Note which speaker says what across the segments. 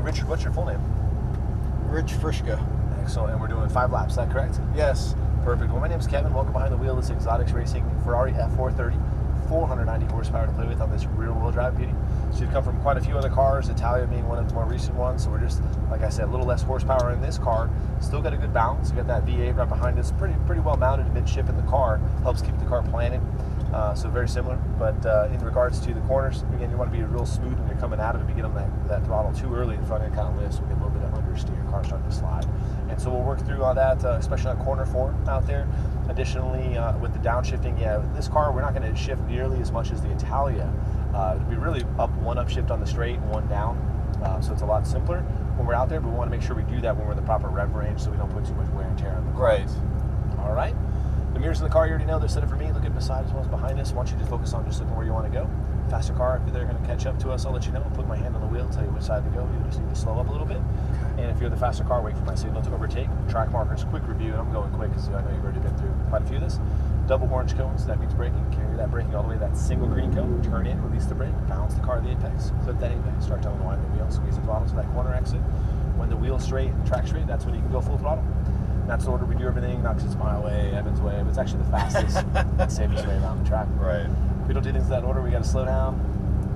Speaker 1: And Richard, what's your full name?
Speaker 2: Rich Frischka.
Speaker 1: Excellent. And we're doing 5 laps, is that correct?
Speaker 2: Yes.
Speaker 1: Perfect. Well, my name's Kevin. Welcome behind the wheel of this Exotics Racing Ferrari F430. 490 horsepower to play with on this rear-wheel drive beauty. So you've come from quite a few other cars, Italia being one of the more recent ones. So we're just, like I said, a little less horsepower in this car. Still got a good balance. You got that V8 right behind us, pretty well mounted midship in the car. Helps keep the car planted. So very similar. But in regards to the corners, again, you want to be real smooth when you're coming out of it. If you get on that throttle too early, the front end kind of lifts. We get a little bit of understeer, car starting to slide. And so we'll work through all that, especially on corner 4 out there. Additionally, with the downshifting, this car, we're not going to shift nearly as much as the Italia. It'll be really one upshift on the straight and 1 down. So it's a lot simpler when we're out there, but we want to make sure we do that when we're in the proper rev range so we don't put too much wear and tear on the car.
Speaker 2: Right.
Speaker 1: All right. The mirrors in the car, you already know, they're set up for me. Look at beside as well as behind us. I want you to focus on just looking where you want to go. Faster car, if they're going to catch up to us, I'll let you know. I'll put my hand on the wheel, tell you which side to go. You just need to slow up a little bit. And if you're the faster car, wait for my signal to overtake. Track markers, quick review, and I'm going quick because I know you've already been through quite a few of this. Double orange cones, that means braking. Carry that braking all the way to that single green cone. Turn in, release the brake, balance the car at the apex. Clip that apex, start to unwind the wheel, squeeze the throttle to that corner exit. When the wheel's straight and track straight, that's when you can go full throttle. That's the order we do everything, not because it's my way, Evan's way, but it's actually the fastest and safest way around the track.
Speaker 2: Right.
Speaker 1: If we don't do things in that order, we got to slow down.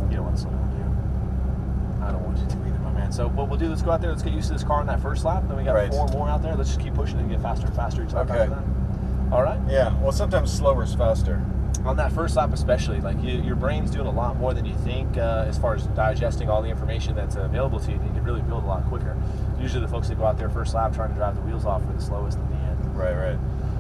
Speaker 1: You don't want to slow down, do you? I don't want you to either, my man. So what we'll do, let's go out there, let's get used to this car on that first lap. Then we got 4 more out there. Let's just keep pushing it and get faster and faster each lap after that. All right?
Speaker 2: Yeah, well, sometimes slower is faster.
Speaker 1: On that first lap especially, like your brain's doing a lot more than you think as far as digesting all the information that's available to you. You can really build a lot quicker. Usually the folks that go out there first lap trying to drive the wheels off are the slowest in the end.
Speaker 2: Right.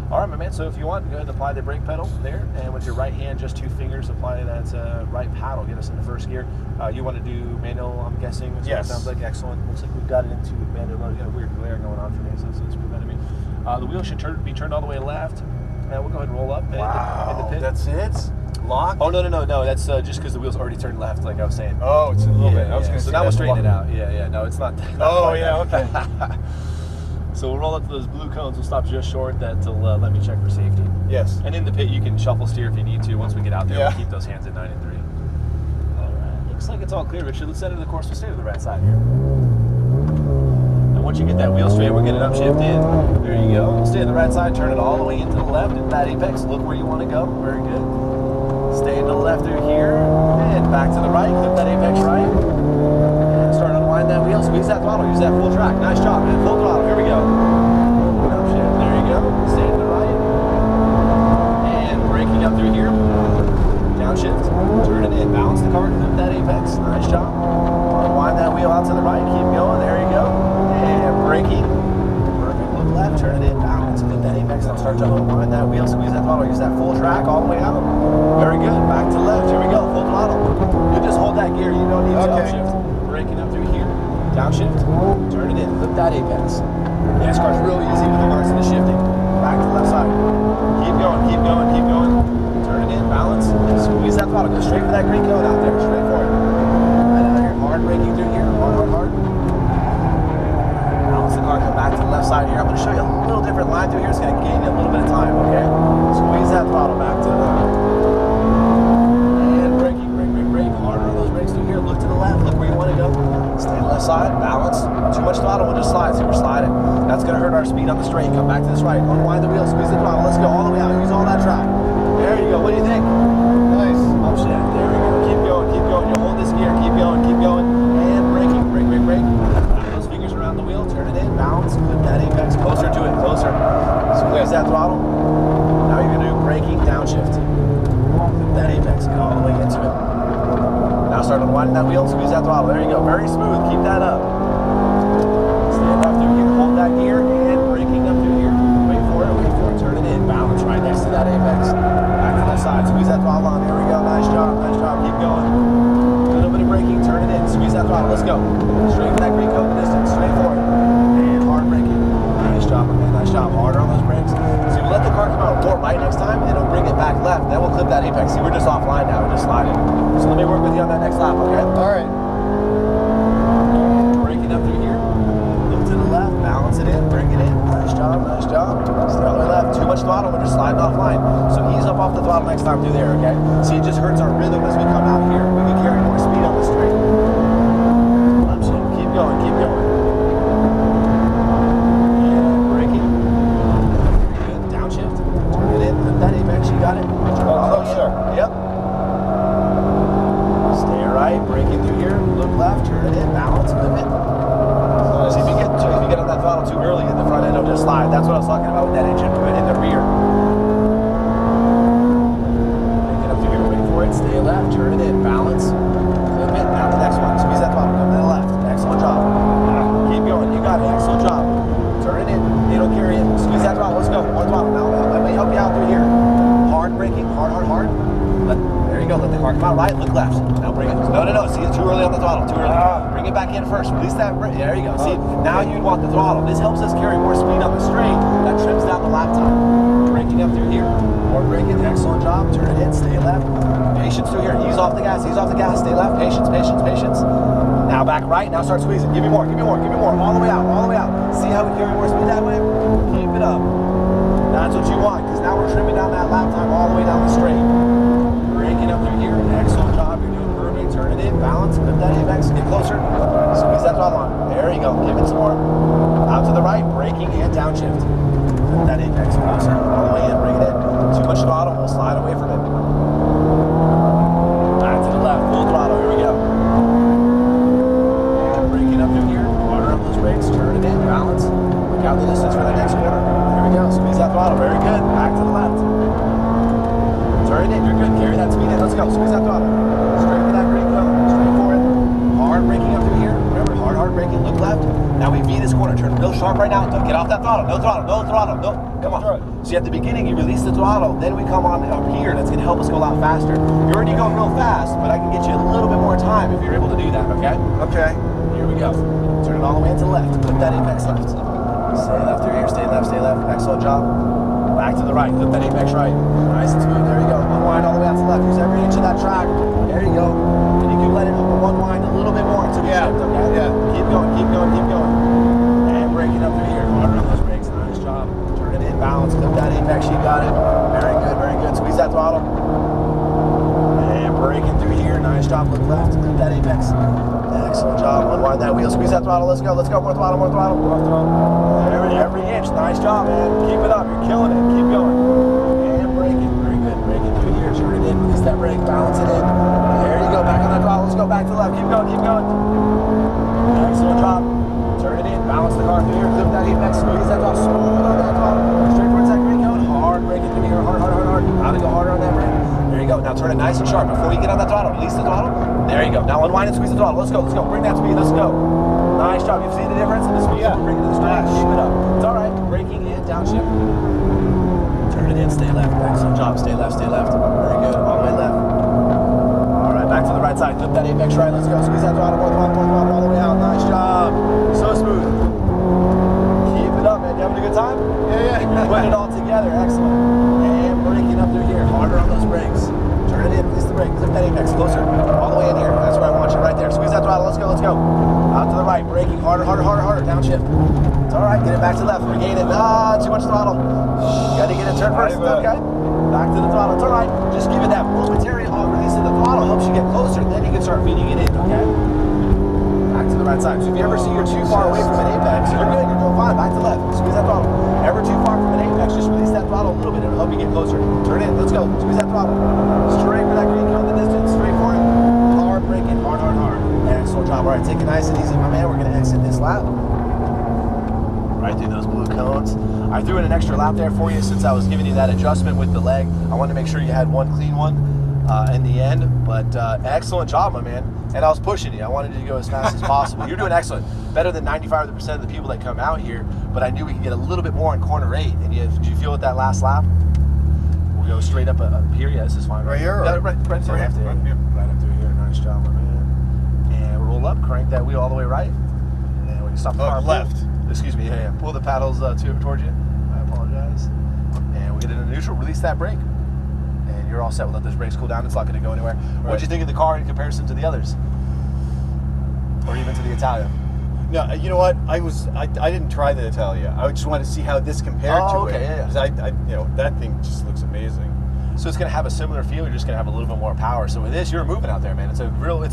Speaker 1: All right, my man, so if you want, go ahead and apply the brake pedal there, and with your right hand, just 2 fingers, apply that right paddle, get us in the first gear. You want to do manual, I'm guessing?
Speaker 2: Yes.
Speaker 1: Sounds like excellent. Looks like we've got it into manual mode. Got a weird glare going on for me, so it's preventing me. The wheel should be turned all the way left. Now we'll go ahead and roll up in the pit.
Speaker 2: That's it? Lock?
Speaker 1: Oh, no. That's just because the wheel's already turned left, like I was saying.
Speaker 2: Oh, it's a little bit. I was going to say
Speaker 1: so now we'll straighten it out. Yeah. No, it's not.
Speaker 2: Oh, yeah, okay.
Speaker 1: So we'll roll up to those blue cones. We'll stop just short. That'll let me check for safety.
Speaker 2: Yes.
Speaker 1: And in the pit, you can shuffle steer if you need to. Once we get out there,
Speaker 2: Yeah.
Speaker 1: we'll keep those hands at 9 and 3. All right. Looks like it's all clear, Richard. Let's center the course. We'll stay to the right side here. And once you get that wheel straight, we'll get it upshift in. There you go. Stay to the right side. Turn it all the way into the left. Into that apex. Look where you want to go. Very good. Stay to the left through here. And back to the right. Clip that apex right. And start to unwind that wheel. Squeeze that throttle. Use that full track. Nice job, man. Full throttle. Here we go. Upshift. There you go. Stay to the right. And braking up through here. Downshift. Turn it in. Balance the car. Clip that apex. Nice job. Unwind that wheel out to the right. Keep going. There you go. And braking. Perfect. Look left. Turn it in. Balance. Clip that apex. Now start to unwind that wheel. Squeeze that throttle. Use that full track all the way out. Very good. Back to left. Here we go. Full throttle. You just hold that gear. You don't need to upshift. Braking up through here. Downshift. Turn it in. Clip that apex. Yeah, this car's real easy with regards to the shifting. Back to the left side. Keep going. Keep going. Keep going. Turn it in. Balance. Squeeze that throttle. Go straight for that green cone out there. Straight for it. Right out here. Hard braking through here. Hard. Balance the car. Come back to the left side here. I'm going to show you a little different line through here. It's going to gain you a little bit of time, okay? Squeeze that throttle back to the left. And braking. Brake. Harder on those brakes through here. Look to the left. Look where you want to go. Stay to the left side. Balance. Too much throttle. We'll just slide. See, we're sliding. That's going to hurt our speed on the straight. Come back to this right. Unwind the wheel. Squeeze the throttle. Let's go all the way out. Use all that track. There you go. What do you think?
Speaker 2: Nice.
Speaker 1: Upshift. There we go. Keep going. You hold this gear. Keep going. And braking. Brake. Put those fingers around the wheel. Turn it in. Balance. Clip that apex. Closer to it. Closer. Squeeze that throttle. Now you're going to do braking. Downshift. Clip that apex. Get all the way into it. Now start unwinding that wheel. Squeeze that throttle. There you go. Very smooth. Keep that up. Stand up through here. Hold that gear. And braking up through here. Wait for it. Turn it in. Balance right next to that apex. Back to the side. Squeeze that throttle on. Here we go. Nice job. Keep going. A little bit of braking. Turn it in. Squeeze that throttle. Let's go. Straight for that green cone distance. Straight for it. And hard braking. Nice job, man. Nice job. Harder on those brakes. So you let the car come out more right next time, and it'll bring it back left. Then we'll clip that apex. See, we're just offline now. We're just sliding. So let me work with you on that next lap, okay?
Speaker 2: All right.
Speaker 1: Braking up through here. Look to the left. Balance it in. Bring it in. Nice job. Stay all the way left. Too much throttle. We're just sliding offline. So ease up off the throttle next time through there, okay? See, it just hurts our rhythm as we come out here. We can carry more speed on the straight. Keep going. left. Now bring it. No. See, it's too early on the throttle. Too early. Bring it back in first. Release that. There you go. See, now you'd want the throttle. This helps us carry more speed on the straight. That trims down the lap time. Braking up through here. Or braking. Excellent job. Turn it in. Stay left. Patience through here. Ease off the gas. Ease off the gas. Stay left. Patience. Now back right. Now start squeezing. Give me more. All the way out. See how we carry more speed that way? Keep it up. That's what you want, because now we're trimming down that lap time all the way down the straight. Braking up through here. Excellent job. You're doing perfect. Turn it in. Balance. Lift that apex. Get closer. Squeeze that throttle on. There you go. Give it some more. Out to the right. Braking and downshift. Lift that apex closer. All the way in. Bring it in. Too much throttle. We'll slide away from it. Back to the left. Full throttle. Here we go. And braking up through here. Harder on those brakes. Turn it in. Balance. Look out the distance for the next corner. Here we go. Squeeze that throttle. Very good. Back to the left. Turn it in. You're good. Carry that speed in. Let's go. Squeeze that throttle. Straight for that green color. Straight for it. Hard braking up through here. Remember, hard braking. Look left. Now we V this corner. Turn real sharp right now. Don't get off that throttle. No throttle. Come on. See, at the beginning, you release the throttle. Then we come on up here. That's going to help us go a lot faster. You're already going real fast, but I can get you a little bit more time if you're able to do that, okay?
Speaker 2: Okay.
Speaker 1: Here we go. Turn it all the way to the left. Flip that apex left. Stay left through here. Stay left. Excellent job. Back to the right. Flip that apex right. Nice and smooth. There you go. Unwind all the way out to the left. Use every inch of that track. There you go. And you can let it unwind a little bit more until we shift, okay?
Speaker 2: Yeah.
Speaker 1: Keep going. And braking up through here. Harder on those brakes. Nice job. Turn it in. Balance. Flip that apex. You got it. Very good. Squeeze that throttle. And braking through here. Nice job. Look left. Flip that apex. Excellent job. Unwind that wheel. Squeeze that throttle. Let's go. More throttle. Every inch. Nice job, man. Keep it up. You're killing it. Keep going. And braking. Very good. Braking through here. Turn it in. Release that brake. Balance it in. There you go. Back on that throttle. Let's go back to the left. Keep going. Excellent job. Turn it in. Balance the car through here. Flip that apex. Squeeze that throttle. Smooth on that throttle. Straight towards that green cone. Hard braking through here. Hard. Gotta go harder on that brake. There you go. Now turn it nice and sharp. Before you get on that throttle, release the throttle. There you go. Now unwind and squeeze the throttle. Let's go. Bring that speed. Let's go. Nice job. You've seen the difference in the speed.
Speaker 2: Yeah.
Speaker 1: Bring it to the straight. Keep it up. It's all right. Braking and downshift. Turn it in. Stay left. Excellent job. Stay left. Very good. All the way left. All right. Back to the right side. Flip that apex right. Let's go. Squeeze that throttle. More throttle. All the way out. Nice job. So smooth. Keep it up, man. You having a good time?
Speaker 2: Yeah.
Speaker 1: Put it all together. Excellent. And braking up through here. Harder on those brakes. Turn it in. Release the brake. Lift that apex. Closer. All the way in here. That's where I want you. Right there. Squeeze that throttle. Let's go. Out to the right. Braking. Harder. Downshift. It's all right. Get it back to the left. Regain it. Too much throttle. You got to get it turned first. Okay. Back to the throttle. It's all right. Just give it that momentary release of the throttle. Helps you get closer. Then you can start feeding it in. Okay. Back to the right side. So if you ever see you're too far away from an apex, you're good. You're doing fine. Back to the left. Squeeze that throttle. Ever too far from an apex, just release that throttle a little bit. It'll help you get closer. Turn in. Let's go. Squeeze that throttle. Straight for that green cone in the distance. Straight for it. Hard braking. Hard. Excellent job. All right. Take it nice and easy, my man. We're going to exit this lap. Right through those blue cones. I threw in an extra lap there for you since I was giving you that adjustment with the leg. I wanted to make sure you had one clean one in the end. But excellent job, my man. And I was pushing you. I wanted you to go as fast as possible. You're doing excellent. Better than 95% of the people that come out here. But I knew we could get a little bit more in corner 8. And did you feel it that last lap? We'll go straight up here. Yeah, this is fine.
Speaker 2: Right here?
Speaker 1: Right up through here. Nice job, my man. And roll up. Crank that wheel all the way right. And we can stop the car.
Speaker 2: Left.
Speaker 1: Excuse me. Yeah. Pull the paddles towards you. I apologize. And we'll get it into neutral. Release that brake. And you're all set. We'll let those brakes cool down. It's not going to go anywhere. Right. What'd you think of the car in comparison to the others? Or even to the Italia?
Speaker 2: No, you know what? I didn't try the Italia. I just wanted to see how this compared to it.
Speaker 1: Yeah.
Speaker 2: Because that thing just looks amazing.
Speaker 1: So it's going to have a similar feel. You're just going to have a little bit more power. So with this, you're moving out there, man. It's a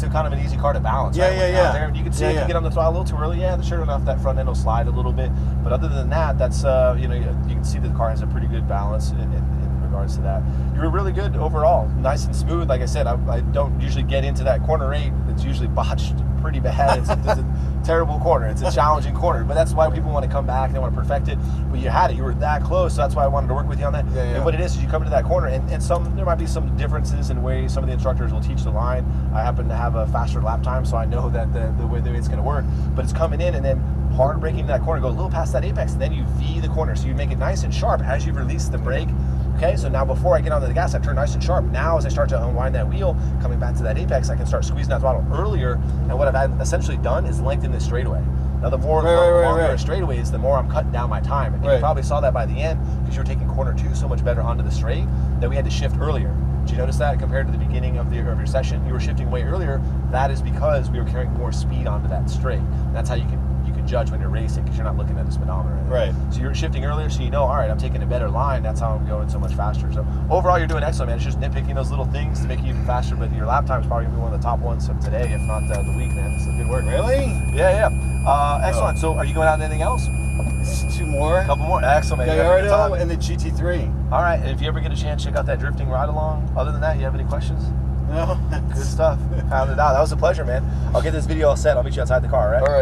Speaker 1: kind of an easy car to balance.
Speaker 2: Yeah,
Speaker 1: right?
Speaker 2: yeah.
Speaker 1: Out there, and you can see if you get on the throttle a little too early. Yeah, sure enough, that front end will slide a little bit. But other than that, that's you can see that the car has a pretty good balance in regards to that. You were really good overall, nice and smooth. Like I said, I don't usually get into that corner 8. It's usually botched pretty bad. It's a terrible corner. It's a challenging corner, but that's why people want to come back. They want to perfect it. But you had it. You were that close. So that's why I wanted to work with you on that.
Speaker 2: Yeah.
Speaker 1: And what it is you come into that corner, and there might be some differences in ways some of the instructors will teach the line. I happen to have a faster lap time, so I know that the way it's going to work. But it's coming in and then hard braking that corner, go a little past that apex, and then you V the corner. So you make it nice and sharp as you release the brake. Okay, so now before I get onto the gas, I turn nice and sharp. Now as I start to unwind that wheel, coming back to that apex, I can start squeezing that throttle earlier. And what I've essentially done is lengthen this straightaway. Now the more longer a straightaway is, the more I'm cutting down my time. And you probably saw that by the end, because you were taking corner 2 so much better onto the straight that we had to shift earlier. Did you notice that compared to the beginning of your session? You were shifting way earlier. That is because we were carrying more speed onto that straight. And that's how you can judge when you're racing, because you're not looking at the speedometer.
Speaker 2: Right.
Speaker 1: So you're shifting earlier, so you know, all right, I'm taking a better line. That's how I'm going so much faster. So overall, you're doing excellent, man. It's just nitpicking those little things to make you even faster. But your lap time is probably gonna be one of the top ones from today, if not the week, man. This is good work.
Speaker 2: Really?
Speaker 1: Yeah. Excellent. So are you going out to anything else?
Speaker 2: 2 more.
Speaker 1: A couple more. Excellent, man.
Speaker 2: Gallardo and the GT3.
Speaker 1: All right. And if you ever get a chance, check out that drifting ride along. Other than that, you have any questions?
Speaker 2: No.
Speaker 1: Good stuff. Found it out. That was a pleasure, man. I'll get this video all set. I'll meet you outside the car, all right?
Speaker 2: All right.